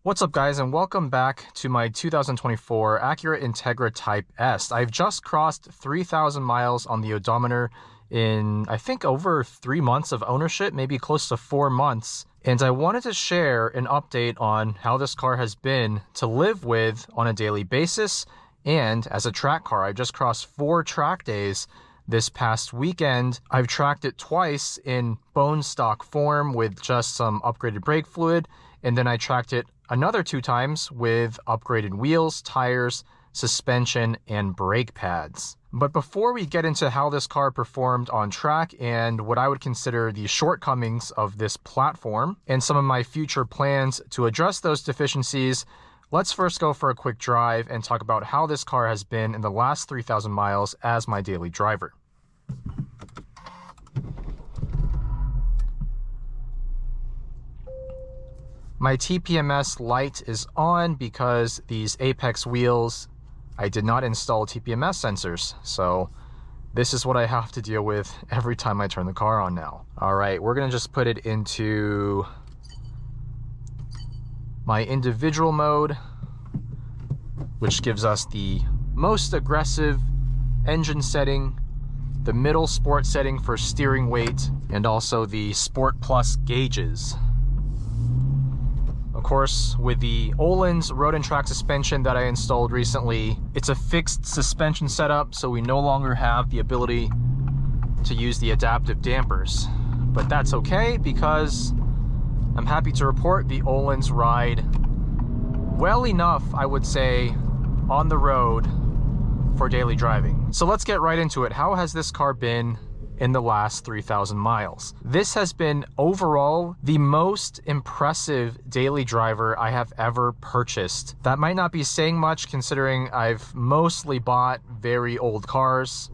What's up guys, and welcome back to my 2024 Acura Integra Type S. I've just crossed 3,000 miles on the odometer in, I think, over 3 months of ownership, maybe close to 4 months. And I wanted to share an update on how this car has been to live with on a daily basis and as a track car. I just crossed 4 track days this past weekend. I've tracked it twice in bone stock form with just some upgraded brake fluid, and then I tracked it another 2 times with upgraded wheels, tires, suspension, and brake pads. But before we get into how this car performed on track and what I would consider the shortcomings of this platform and some of my future plans to address those deficiencies, let's first go for a quick drive and talk about how this car has been in the last 3,000 miles as my daily driver. My TPMS light is on because these Apex wheels, I did not install TPMS sensors, so this is what I have to deal with every time I turn the car on now. All right, we're gonna just put it into my individual mode, which gives us the most aggressive engine setting, the middle sport setting for steering weight, and also the Sport Plus gauges. Of course, with the Öhlins Road and Track suspension that I installed recently, it's a fixed suspension setup, so we no longer have the ability to use the adaptive dampers. But that's okay, because I'm happy to report the Öhlins ride well enough, I would say, on the road for daily driving. So let's get right into it. How has this car been in the last 3,000 miles? This has been overall the most impressive daily driver I have ever purchased. That might not be saying much considering I've mostly bought very old cars,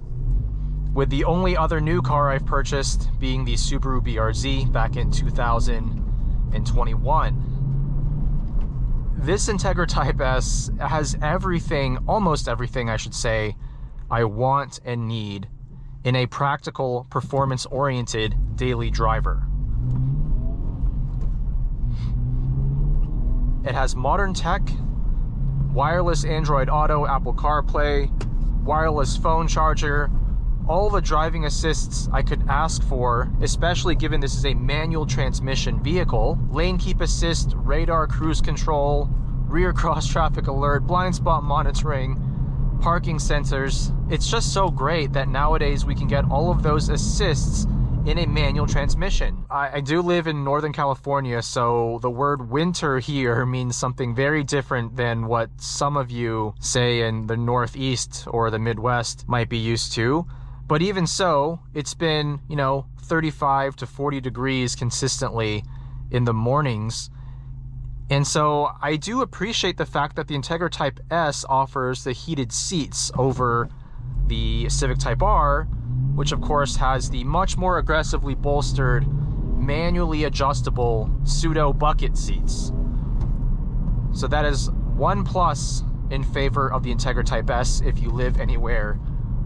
with the only other new car I've purchased being the Subaru BRZ back in 2021. This Integra Type S has everything, almost everything I should say, I want and need in a practical, performance-oriented daily driver. It has modern tech, wireless Android Auto, Apple CarPlay, wireless phone charger, all the driving assists I could ask for, especially given this is a manual transmission vehicle. Lane keep assist, radar cruise control, rear cross traffic alert, blind spot monitoring, parking sensors. It's just so great that nowadays we can get all of those assists in a manual transmission. I do live in Northern California, so the word winter here means something very different than what some of you, say in the Northeast or the Midwest, might be used to. But even so, it's been, 35 to 40 degrees consistently in the mornings. And so I do appreciate the fact that the Integra Type S offers the heated seats over the Civic Type R, which of course has the much more aggressively bolstered, manually adjustable pseudo bucket seats. So that is one plus in favor of the Integra Type S if you live anywhere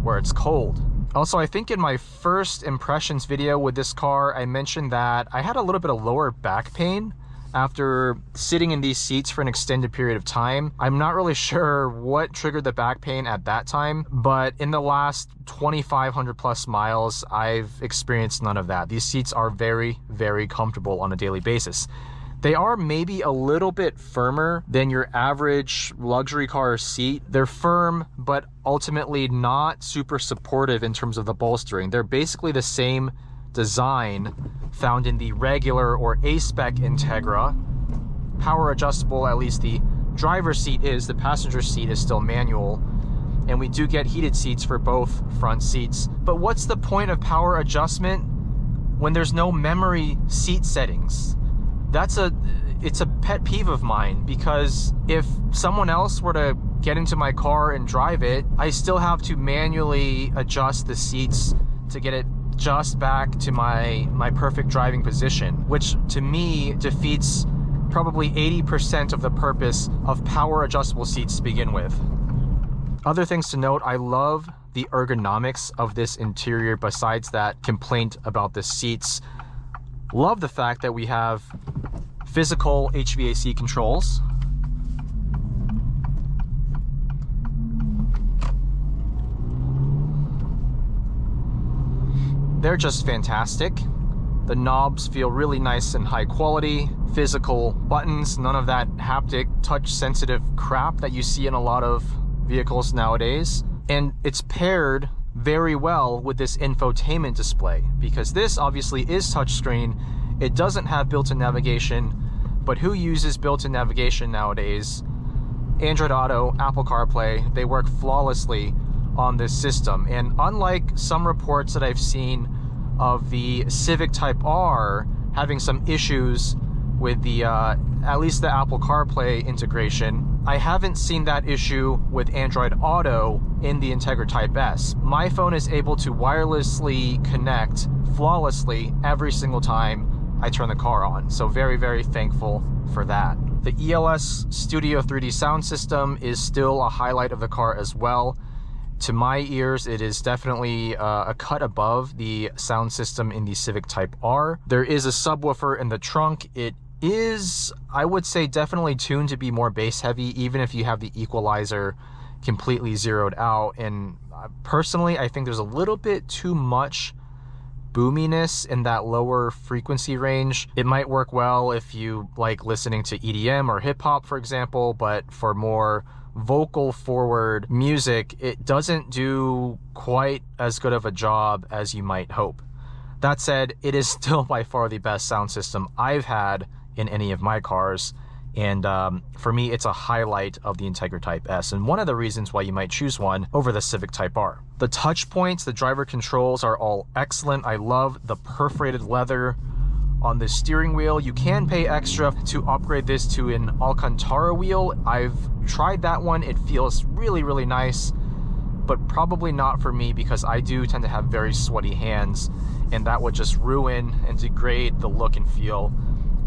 where it's cold. Also, I think in my first impressions video with this car, I mentioned that I had a little bit of lower back pain after sitting in these seats for an extended period of time. I'm not really sure what triggered the back pain at that time, but in the last 2,500 plus miles, I've experienced none of that. These seats are very, very comfortable on a daily basis. They are maybe a little bit firmer than your average luxury car seat. They're firm, but ultimately not super supportive in terms of the bolstering. They're basically the same design found in the regular or A-spec Integra. Power adjustable, at least the driver's seat is. The passenger seat is still manual. And we do get heated seats for both front seats. But what's the point of power adjustment when there's no memory seat settings? It's a pet peeve of mine, because if someone else were to get into my car and drive it, I still have to manually adjust the seats to get it just back to my perfect driving position, which to me defeats probably 80% of the purpose of power adjustable seats to begin with. Other things to note, I love the ergonomics of this interior besides that complaint about the seats. Love the fact that we have physical HVAC controls. They're just fantastic. The knobs feel really nice and high quality. Physical buttons, none of that haptic, touch sensitive crap that you see in a lot of vehicles nowadays. And it's paired very well with this infotainment display, because this obviously is touchscreen. It doesn't have built-in navigation, but who uses built-in navigation nowadays? Android Auto, Apple CarPlay, they work flawlessly on this system. And unlike some reports that I've seen of the Civic Type R having some issues with the at least the Apple CarPlay integration, I haven't seen that issue with Android Auto in the Integra Type S. My phone is able to wirelessly connect flawlessly every single time I turn the car on, so very, very thankful for that. The ELS Studio 3D sound system is still a highlight of the car as well. To my ears, it is definitely a cut above the sound system in the Civic Type R. There is a subwoofer in the trunk. It is, I would say, definitely tuned to be more bass heavy, even if you have the equalizer completely zeroed out. And personally, I think there's a little bit too much boominess in that lower frequency range. It might work well if you like listening to EDM or hip hop, for example, but for more vocal forward music, it doesn't do quite as good of a job as you might hope. That said, it is still by far the best sound system I've had in any of my cars, and for me, it's a highlight of the Integra Type S, and one of the reasons why you might choose one over the Civic Type R. The touch points, the driver controls are all excellent. I love the perforated leather on the steering wheel. You can pay extra to upgrade this to an Alcantara wheel. I've tried that one. It feels really, really nice, but probably not for me because I do tend to have very sweaty hands, and that would just ruin and degrade the look and feel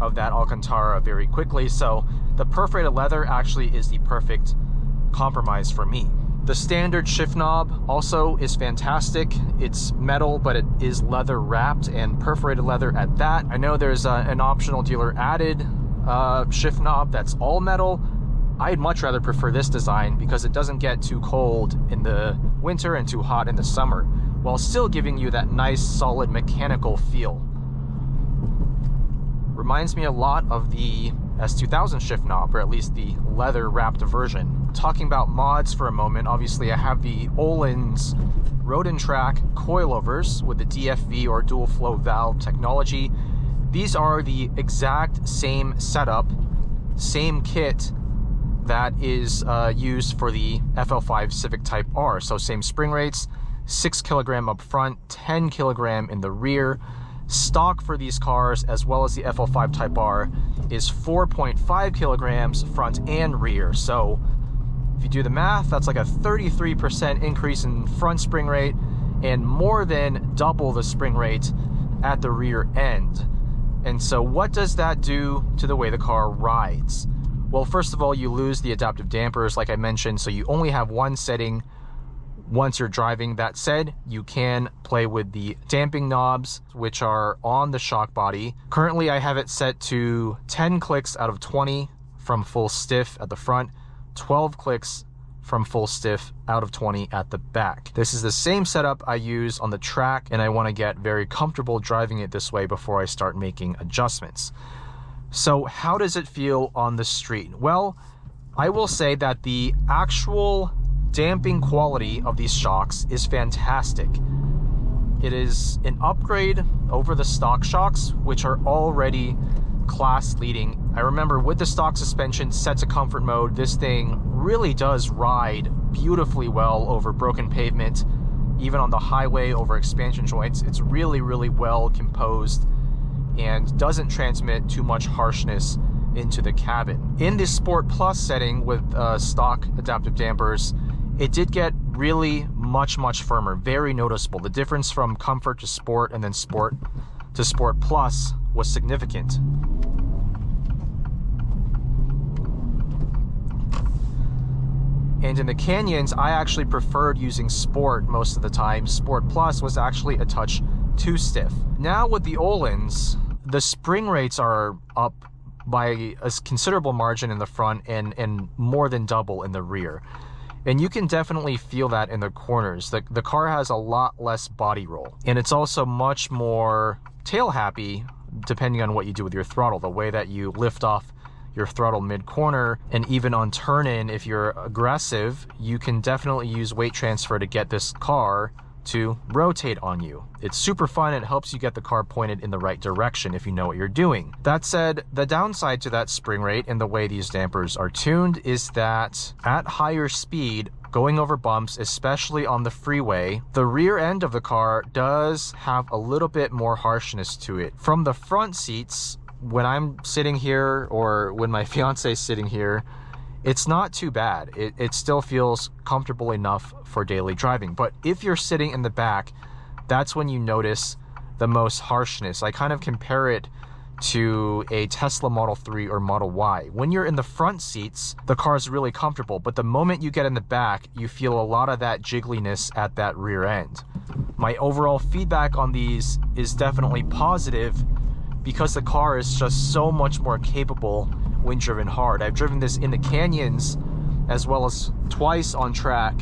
of that Alcantara very quickly. So the perforated leather actually is the perfect compromise for me. The standard shift knob also is fantastic. It's metal, but it is leather wrapped and perforated leather at that. I know there's an optional dealer added shift knob that's all metal. I'd much rather prefer this design because it doesn't get too cold in the winter and too hot in the summer, while still giving you that nice solid mechanical feel. Reminds me a lot of the S2000 shift knob, or at least the leather wrapped version. Talking about mods for a moment, obviously I have the Öhlins Road and Track coilovers with the DFV or dual flow valve technology. These are the exact same setup, same kit that is used for the FL5 Civic Type R. So same spring rates, 6 kilogram up front, 10 kilogram in the rear. Stock for these cars, as well as the FL5 Type R, is 4.5 kilograms front and rear. So if you do the math, that's like a 33% increase in front spring rate and more than double the spring rate at the rear end. And so what does that do to the way the car rides? Well, first of all, you lose the adaptive dampers, like I mentioned, so you only have one setting once you're driving. That said, you can play with the damping knobs, which are on the shock body. Currently, I have it set to 10 clicks out of 20 from full stiff at the front, 12 clicks from full stiff out of 20 at the back. This is the same setup I use on the track, and I want to get very comfortable driving it this way before I start making adjustments. So how does it feel on the street? Well, I will say that the actual damping quality of these shocks is fantastic. It is an upgrade over the stock shocks, which are already class leading. I remember with the stock suspension set to comfort mode, this thing really does ride beautifully well over broken pavement, even on the highway over expansion joints. It's really, really well composed and doesn't transmit too much harshness into the cabin. In the Sport Plus setting with stock adaptive dampers, it did get really much firmer, very noticeable. The difference from Comfort to Sport and then Sport to Sport Plus was significant. And in the canyons, I actually preferred using Sport most of the time. Sport Plus was actually a touch too stiff. Now with the Öhlins, the spring rates are up by a considerable margin in the front and more than double in the rear. And you can definitely feel that in the corners. The car has a lot less body roll, and it's also much more tail happy depending on what you do with your throttle. The way that you lift off your throttle mid-corner, and even on turn-in, if you're aggressive, you can definitely use weight transfer to get this car to rotate on you. It's super fun. It helps you get the car pointed in the right direction if you know what you're doing. That said, the downside to that spring rate and the way these dampers are tuned is that at higher speed, going over bumps, especially on the freeway, the rear end of the car does have a little bit more harshness to it. From the front seats, when I'm sitting here or when my fiance is sitting here, it's not too bad. It still feels comfortable enough for daily driving. But if you're sitting in the back, that's when you notice the most harshness. I kind of compare it to a Tesla Model 3 or Model Y. When you're in the front seats, the car is really comfortable, but the moment you get in the back, you feel a lot of that jiggliness at that rear end. My overall feedback on these is definitely positive because the car is just so much more capable when driven hard. I've driven this in the canyons as well as twice on track,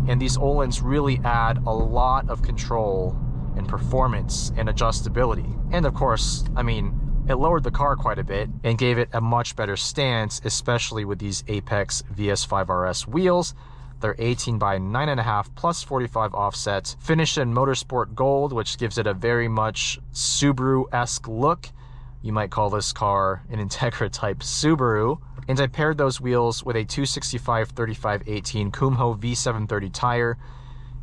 and these Öhlins really add a lot of control and performance and adjustability. And of course, I mean, it lowered the car quite a bit and gave it a much better stance, especially with these Apex VS5RS wheels. They're 18 by 9.5 plus 45 offsets, finished in Motorsport Gold, which gives it a very much Subaru-esque look. You might call this car an Integra Type Subaru. And I paired those wheels with a 265/35/18 Kumho V730 tire.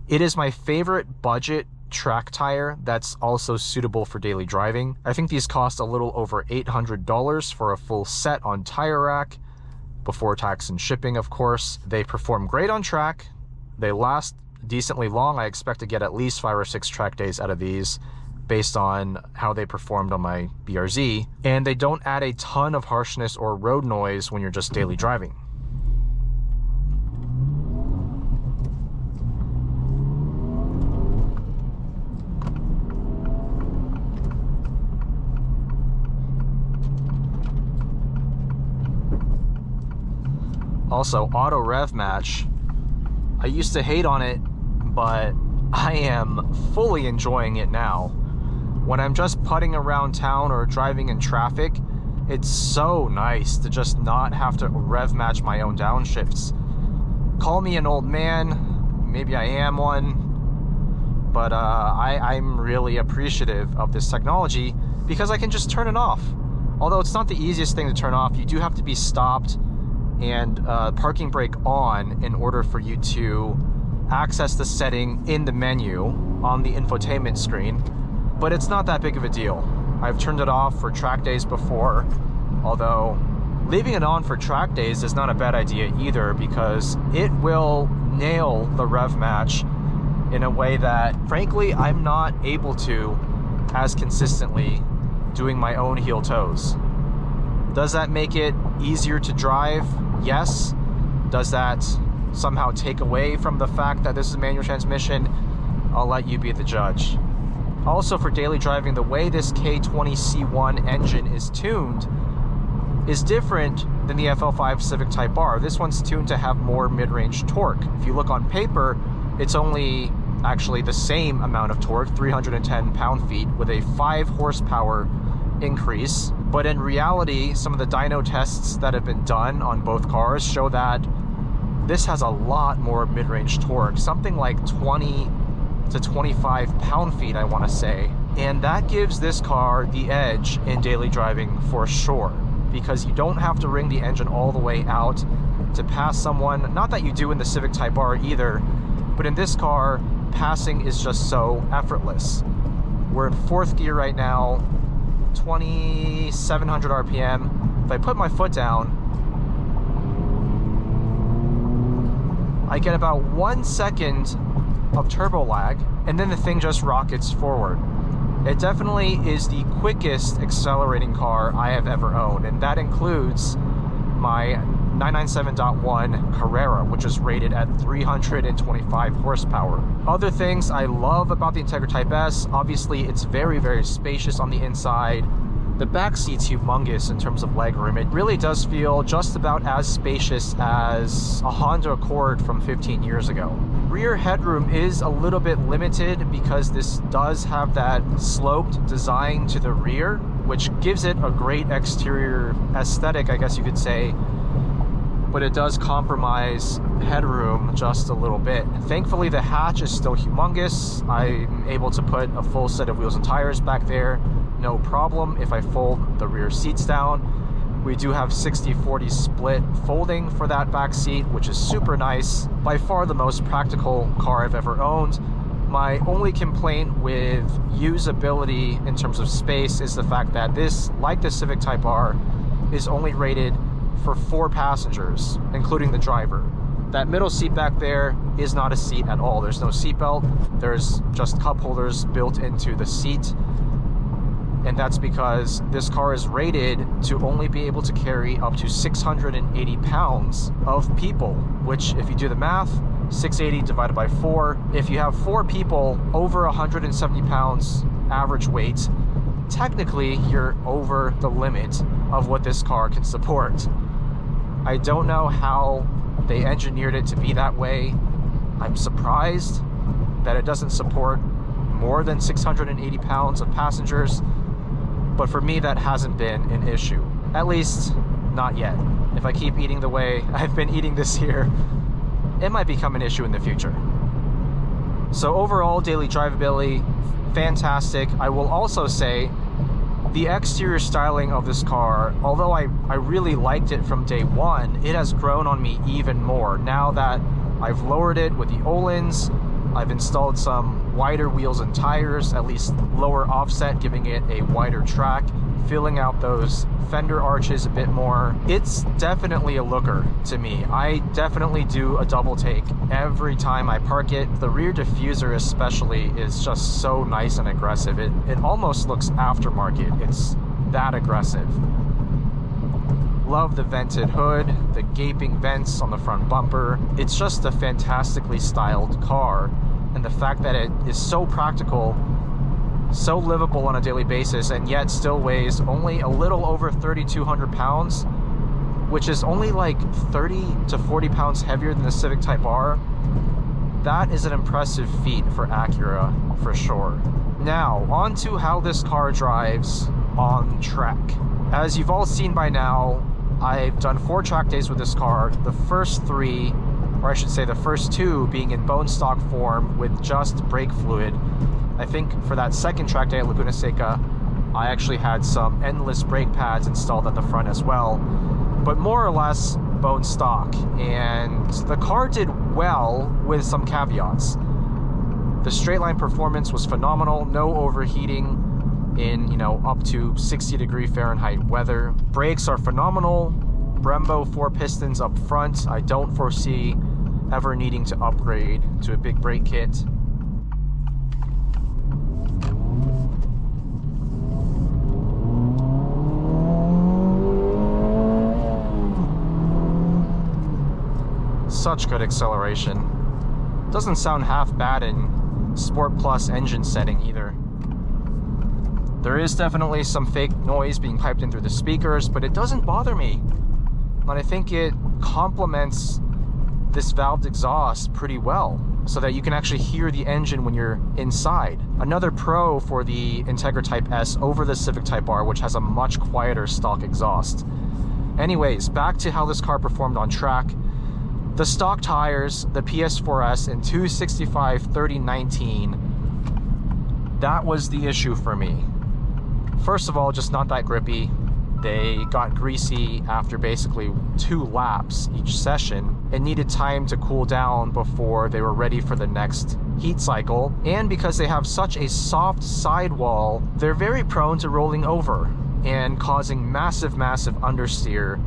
It is my favorite budget track tire that's also suitable for daily driving. I think these cost a little over $800 for a full set on Tire Rack, before tax and shipping, of course. They perform great on track. They last decently long. I expect to get at least 5 or 6 track days out of these based on how they performed on my BRZ. And they don't add a ton of harshness or road noise when you're just daily driving. Also, auto rev match. I used to hate on it, but I am fully enjoying it now. When I'm just putting around town or driving in traffic, it's so nice to just not have to rev match my own downshifts. Call me an old man, maybe I am one, but I'm really appreciative of this technology because I can just turn it off. Although it's not the easiest thing to turn off, you do have to be stopped and parking brake on in order for you to access the setting in the menu on the infotainment screen, but it's not that big of a deal. I've turned it off for track days before, although leaving it on for track days is not a bad idea either because it will nail the rev match in a way that, frankly, I'm not able to as consistently doing my own heel toes. Does that make it easier to drive? Yes. Does that somehow take away from the fact that this is a manual transmission? I'll let you be the judge. Also, for daily driving, the way this K20C1 engine is tuned is different than the FL5 Civic Type R. This one's tuned to have more mid-range torque. If you look on paper, it's only actually the same amount of torque, 310 pound-feet, with a 5 horsepower increase. But in reality, some of the dyno tests that have been done on both cars show that this has a lot more mid-range torque, something like 20 to 25 pound-feet, I want to say. And that gives this car the edge in daily driving for sure, because you don't have to wring the engine all the way out to pass someone. Not that you do in the Civic Type R either, but in this car, passing is just so effortless. We're in 4th gear right now, 2,700 RPM. If I put my foot down, I get about 1 second of turbo lag, and then the thing just rockets forward. It definitely is the quickest accelerating car I have ever owned, and that includes my 997.1 Carrera, which is rated at 325 horsepower. Other things I love about the Integra Type S, obviously it's very, very spacious on the inside. The back seat's humongous in terms of legroom. It really does feel just about as spacious as a Honda Accord from 15 years ago. Rear headroom is a little bit limited because this does have that sloped design to the rear, which gives it a great exterior aesthetic, I guess you could say, but it does compromise headroom just a little bit. Thankfully, the hatch is still humongous. I'm able to put a full set of wheels and tires back there, no problem. If I fold the rear seats down, we do have 60-40 split folding for that back seat, which is super nice. By far the most practical car I've ever owned. My only complaint with usability in terms of space is the fact that this, like the Civic Type R, is only rated for 4 passengers, including the driver. That middle seat back there is not a seat at all. There's no seat belt. There's just cup holders built into the seat. And that's because this car is rated to only be able to carry up to 680 pounds of people, which, if you do the math, 680 divided by 4, if you have 4 people over 170 pounds average weight, technically you're over the limit of what this car can support. I don't know how they engineered it to be that way. I'm surprised that it doesn't support more than 680 pounds of passengers, but for me that hasn't been an issue, at least not yet. If I keep eating the way I've been eating this year, it might become an issue in the future. So overall, daily drivability, fantastic. I will also say the exterior styling of this car, although I really liked it from day one, it has grown on me even more. Now that I've lowered it with the Öhlins, I've installed some wider wheels and tires, at least lower offset, giving it a wider track, filling out those fender arches a bit more. It's definitely a looker to me. I definitely do a double take every time I park it. The rear diffuser especially is just so nice and aggressive. It almost looks aftermarket. It's that aggressive. Love the vented hood, the gaping vents on the front bumper. It's just a fantastically styled car, and the fact that it is so practical, so livable on a daily basis, and yet still weighs only a little over 3,200 pounds, which is only like 30 to 40 pounds heavier than the Civic Type R. That is an impressive feat for Acura, for sure. Now, on to how this car drives on track. As you've all seen by now, I've done 4 track days with this car. The first 3, or I should say the first 2, being in bone stock form with just brake fluid. I think for that second track day at Laguna Seca, I actually had some endless brake pads installed at the front as well, but more or less bone stock. And the car did well with some caveats. The straight line performance was phenomenal, no overheating in, up to 60-degree Fahrenheit weather. Brakes are phenomenal. Brembo 4 pistons up front. I don't foresee ever needing to upgrade to a big brake kit. Such good acceleration. Doesn't sound half bad in Sport Plus engine setting either. There is definitely some fake noise being piped in through the speakers, but it doesn't bother me. And I think it complements this valved exhaust pretty well, so that you can actually hear the engine when you're inside. Another pro for the Integra Type S over the Civic Type R, which has a much quieter stock exhaust. Anyways, back to how this car performed on track. The stock tires, the PS4S in 265/30/19, that was the issue for me. First of all, just not that grippy. They got greasy after basically 2 laps each session and needed time to cool down before they were ready for the next heat cycle. And because they have such a soft sidewall, they're very prone to rolling over and causing massive understeer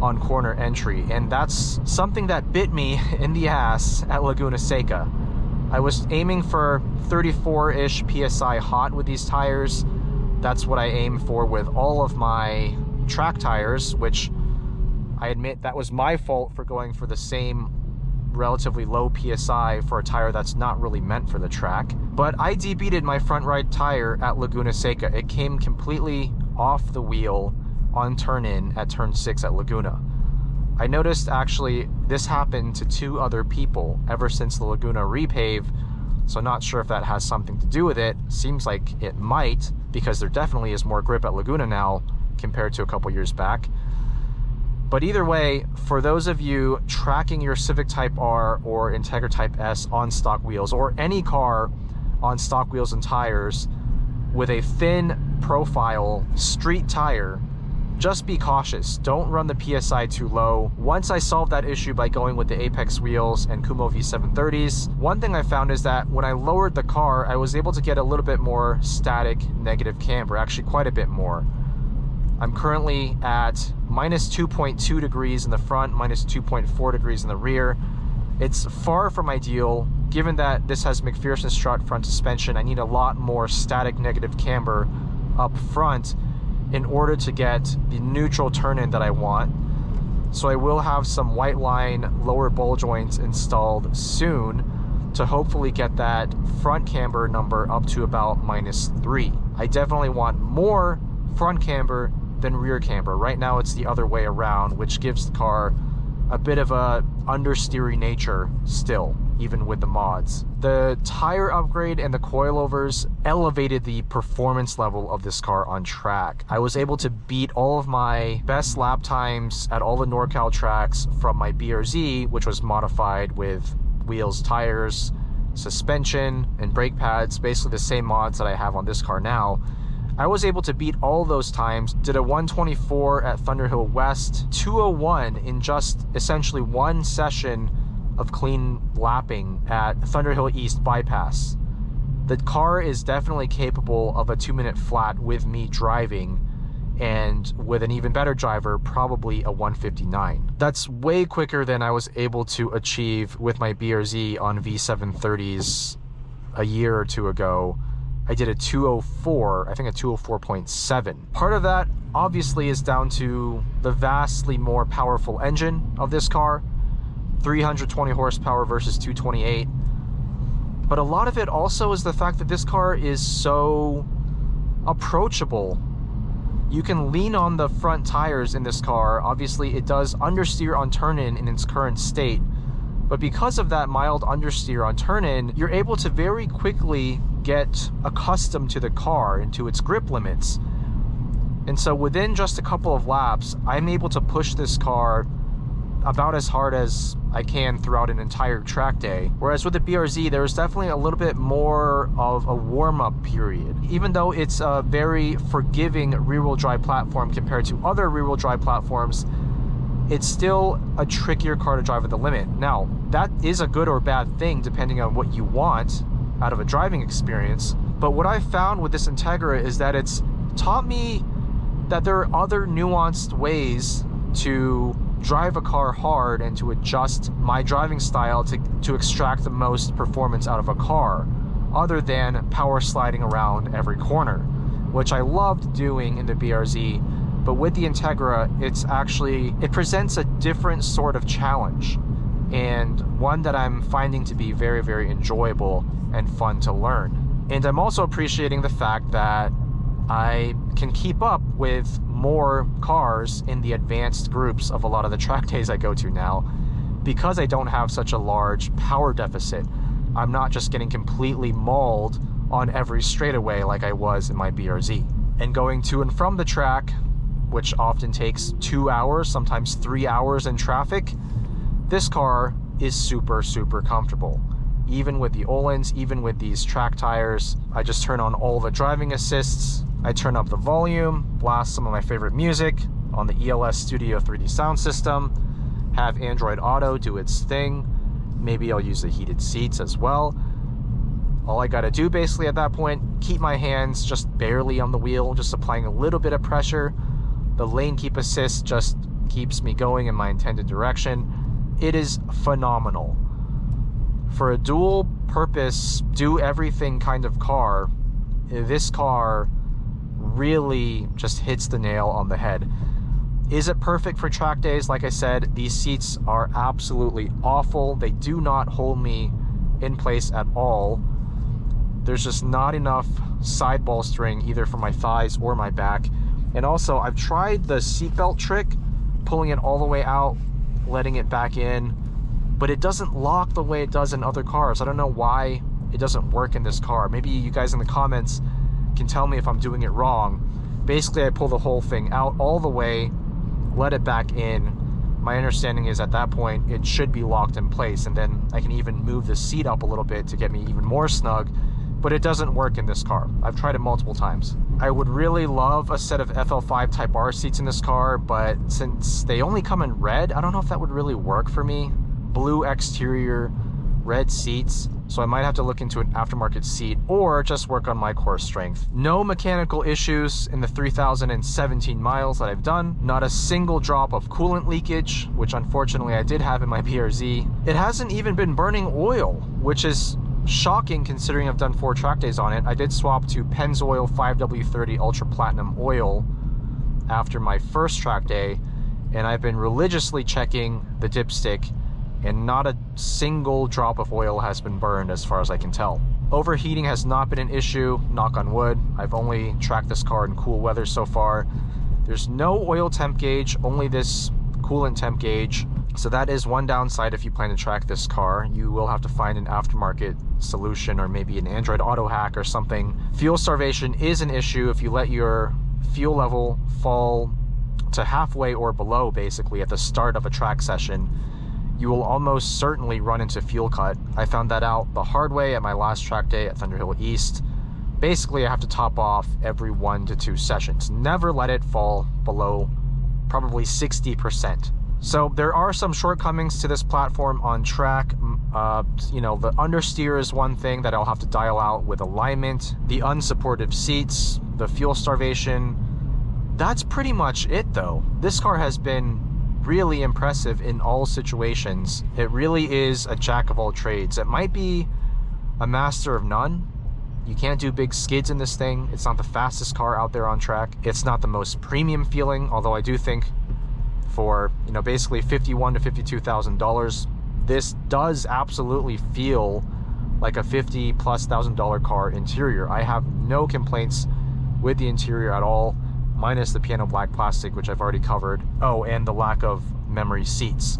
on corner entry. And that's something that bit me in the ass at Laguna Seca. I was aiming for 34-ish PSI hot with these tires. That's what I aim for with all of my track tires, which I admit that was my fault for going for the same relatively low PSI for a tire that's not really meant for the track. But I debeated my front right tire at Laguna Seca. It came completely off the wheel on turn-in at turn 6 at Laguna. I noticed actually this happened to 2 other people ever since the Laguna repave, so not sure if that has something to do with it. Seems like it might, because there definitely is more grip at Laguna now compared to a couple years back. But either way, for those of you tracking your Civic Type R or Integra Type S on stock wheels, or any car on stock wheels and tires with a thin profile street tire, just be cautious. Don't run the PSI too low. Once I solved that issue by going with the Apex wheels and Kumo V730s, one thing I found is that when I lowered the car, I was able to get a little bit more static negative camber, actually quite a bit more. I'm currently at minus 2.2 degrees in the front, minus 2.4 degrees in the rear. It's far from ideal. Given that this has McPherson strut front suspension, I need a lot more static negative camber up front in order to get the neutral turn-in that I want. So I will have some white line lower ball joints installed soon to hopefully get that front camber number up to about minus 3. I definitely want more front camber than rear camber. Right now it's the other way around, which gives the car a bit of a understeery nature still, even with the mods. The tire upgrade and the coilovers elevated the performance level of this car on track. I was able to beat all of my best lap times at all the NorCal tracks from my BRZ, which was modified with wheels, tires, suspension, and brake pads, basically the same mods that I have on this car now. I was able to beat all those times, did a 124 at Thunderhill West, 201 in just essentially one session of clean lapping at Thunderhill East Bypass. The car is definitely capable of a 2-minute flat with me driving, and with an even better driver, probably a 159. That's way quicker than I was able to achieve with my BRZ on V730s a year or 2 ago. I did a 204, I think a 204.7. Part of that obviously is down to the vastly more powerful engine of this car, 320 horsepower versus 228. But a lot of it also is the fact that this car is so approachable. You can lean on the front tires in this car. Obviously it does understeer on turn-in in its current state, but because of that mild understeer on turn-in, you're able to very quickly get accustomed to the car and to its grip limits. And so within just a couple of laps, I'm able to push this car about as hard as I can throughout an entire track day. Whereas with the BRZ, there's definitely a little bit more of a warm-up period. Even though it's a very forgiving rear-wheel drive platform compared to other rear-wheel drive platforms, it's still a trickier car to drive at the limit. Now, that is a good or bad thing depending on what you want out of a driving experience. But what I found with this Integra is that it's taught me that there are other nuanced ways to drive a car hard and to adjust my driving style to extract the most performance out of a car, other than power sliding around every corner, which I loved doing in the BRZ. But with the Integra, it presents a different sort of challenge, and one that I'm finding to be very, very enjoyable and fun to learn. And I'm also appreciating the fact that I can keep up with more cars in the advanced groups of a lot of the track days I go to now, because I don't have such a large power deficit. I'm not just getting completely mauled on every straightaway like I was in my BRZ. And going to and from the track, which often takes 2 hours, sometimes 3 hours in traffic, this car is super, super comfortable. Even with the Öhlins, even with these track tires, I just turn on all the driving assists, I turn up the volume, blast some of my favorite music on the ELS Studio 3D sound system, have Android Auto do its thing, maybe I'll use the heated seats as well. All I gotta do basically at that point, keep my hands just barely on the wheel, just applying a little bit of pressure. The lane keep assist just keeps me going in my intended direction. It is phenomenal. For a dual purpose, do everything kind of car, this car really just hits the nail on the head. Is it perfect for track days? Like I said, these seats are absolutely awful. They do not hold me in place at all. There's just not enough side bolstering either for my thighs or my back. And also, I've tried the seatbelt trick, pulling it all the way out, letting it back in, but it doesn't lock the way it does in other cars. I don't know why it doesn't work in this car. Maybe you guys in the comments can tell me if I'm doing it wrong. Basically, I pull the whole thing out all the way, let it back in. My understanding is at that point, it should be locked in place, and then I can even move the seat up a little bit to get me even more snug, but it doesn't work in this car. I've tried it multiple times. I would really love a set of FL5 Type R seats in this car, but since they only come in red, I don't know if that would really work for me. Blue exterior, red seats, so I might have to look into an aftermarket seat or just work on my core strength. No mechanical issues in the 3,017 miles that I've done. Not a single drop of coolant leakage, which unfortunately I did have in my BRZ. It hasn't even been burning oil, which is shocking considering I've done 4 track days on it. I did swap to Pennzoil 5W30 Ultra Platinum oil after my first track day, and I've been religiously checking the dipstick, and not a single drop of oil has been burned as far as I can tell. Overheating has not been an issue, knock on wood. I've only tracked this car in cool weather so far. There's no oil temp gauge, only this coolant temp gauge. So that is one downside if you plan to track this car. You will have to find an aftermarket solution or maybe an Android auto hack or something. Fuel starvation is an issue if you let your fuel level fall to halfway or below basically at the start of a track session. You will almost certainly run into fuel cut. I found that out the hard way at my last track day at Thunderhill East. Basically, I have to top off every 1 to 2 sessions. Never let it fall below probably 60%. So there are some shortcomings to this platform on track. You know, the understeer is one thing that I'll have to dial out with alignment. The unsupportive seats, the fuel starvation. That's pretty much it though. This car has been really impressive in all situations. It really is a jack of all trades. It might be a master of none. You can't do big skids in this thing. It's not the fastest car out there on track. It's not the most premium feeling, although I do think for, you know, basically $51,000 to $52,000, this does absolutely feel like a $50,000+ car interior. I have no complaints with the interior at all, minus the piano black plastic, which I've already covered. Oh, and the lack of memory seats.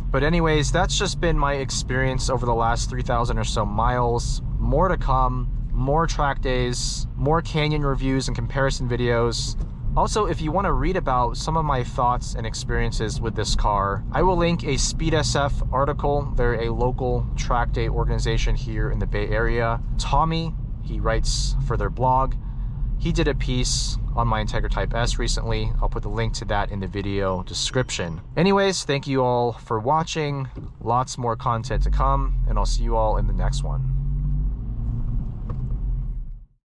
But anyways, that's just been my experience over the last 3,000 or so miles. More to come, more track days, more Canyon reviews and comparison videos. Also, if you want to read about some of my thoughts and experiences with this car, I will link a SpeedSF article. They're a local track day organization here in the Bay Area. Tommy, he writes for their blog. He did a piece on my Integra Type S recently. I'll put the link to that in the video description. Anyways, thank you all for watching. Lots more content to come, and I'll see you all in the next one.